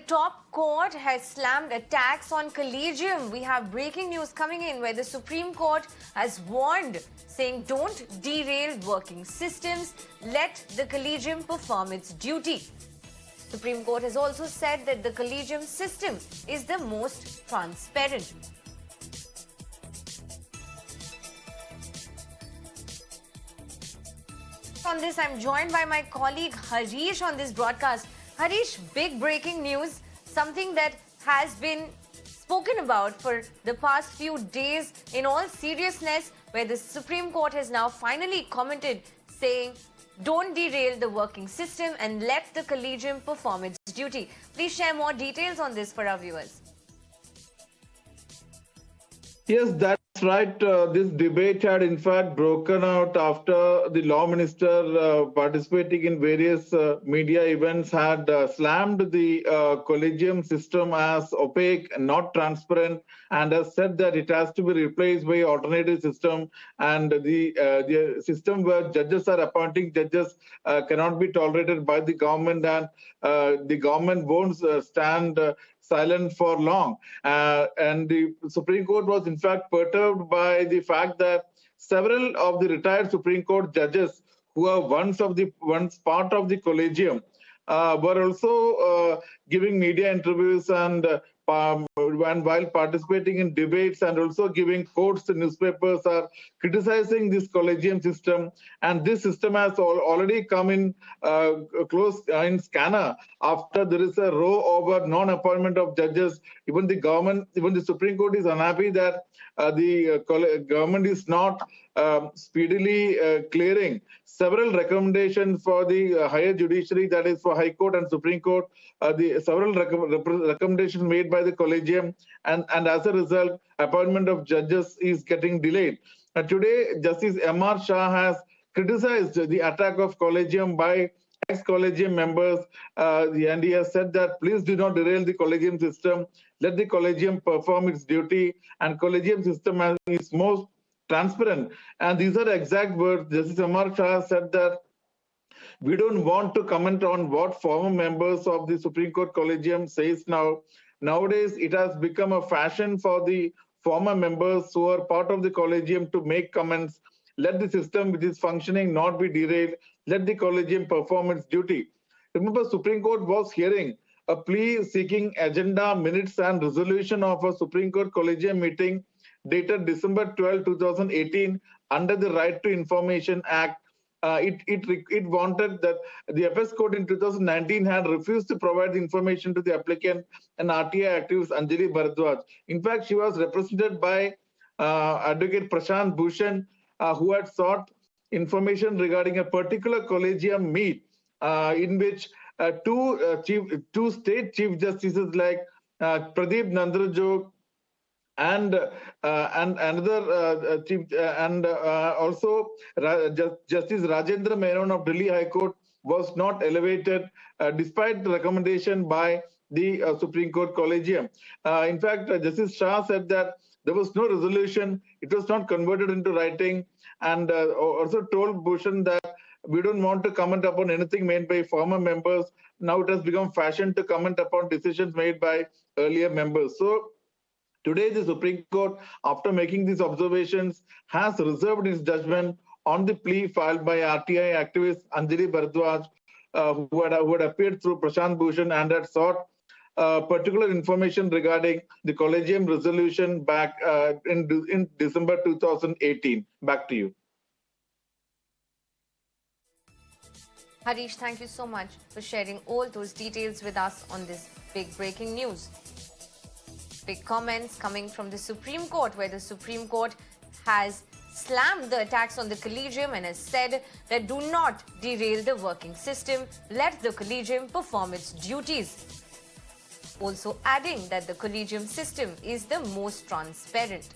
Top court has slammed attacks on Collegium. We have breaking news coming in where the Supreme Court has warned, saying don't derail working systems, let the Collegium perform its duty. Supreme Court has also said that the Collegium system is the most transparent. On this, I'm joined by my colleague Harish on this broadcast. Harish, big breaking news, something that has been spoken about for the past few days in all seriousness, where the Supreme Court has now finally commented saying, don't derail the working system and let the Collegium perform its duty. Please share more details on this for our viewers. Yes, that's right. This debate had in fact broken out after the law minister participating in various media events had slammed the Collegium system as opaque, not transparent, and has said that it has to be replaced by alternative system, and the system where judges are appointing judges cannot be tolerated by the government, and the government won't stand silent for long. And the Supreme Court was in fact perturbed by the fact that several of the retired Supreme Court judges who are once part of the Collegium were also giving media interviews and while participating in debates, and also giving quotes to newspapers, are criticizing this Collegium system. And this system has already come in close in scanner after there is a row over non-appointment of judges. Even the Supreme Court is unhappy that the government is not speedily clearing several recommendations for the higher judiciary, that is for High Court and Supreme Court, the several recommendations made by the Collegium, and as a result, appointment of judges is getting delayed. Today, Justice M.R. Shah has criticized the attack of Collegium by ex-Collegium members, and he has said that please do not derail the Collegium system, let the Collegium perform its duty, and Collegium system is most transparent. And these are the exact words. Justice M.R. Shah said that we don't want to comment on what former members of the Supreme Court Collegium says now. Nowadays, it has become a fashion for the former members who are part of the Collegium to make comments. Let the system which is functioning not be derailed. Let the Collegium perform its duty. Remember, Supreme Court was hearing a plea seeking agenda, minutes and resolution of a Supreme Court Collegium meeting dated December 12, 2018 under the Right to Information Act. It wanted that the FS Court in 2019 had refused to provide the information to the applicant and RTI activist Anjali Bharadwaj. In fact, she was represented by Advocate Prashant Bhushan, who had sought information regarding a particular Collegium meet in which two state chief justices like Pradeep Nandrajog and another chief and also Justice Rajendra Menon of Delhi High Court was not elevated despite the recommendation by the Supreme Court Collegium. In fact, Justice Shah said that there was no resolution, it was not converted into writing, and also told Bhushan that we don't want to comment upon anything made by former members. Now it has become fashion to comment upon decisions made by earlier members. So today, the Supreme Court, after making these observations, has reserved its judgment on the plea filed by RTI activist Anjali Bharadwaj, who had appeared through Prashant Bhushan and had sought particular information regarding the Collegium resolution back in December 2018. Back to you. Harish, thank you so much for sharing all those details with us on this big breaking news. Big comments coming from the Supreme Court, where the Supreme Court has slammed the attacks on the Collegium and has said that do not derail the working system, let the Collegium perform its duties. Also adding that the Collegium system is the most transparent.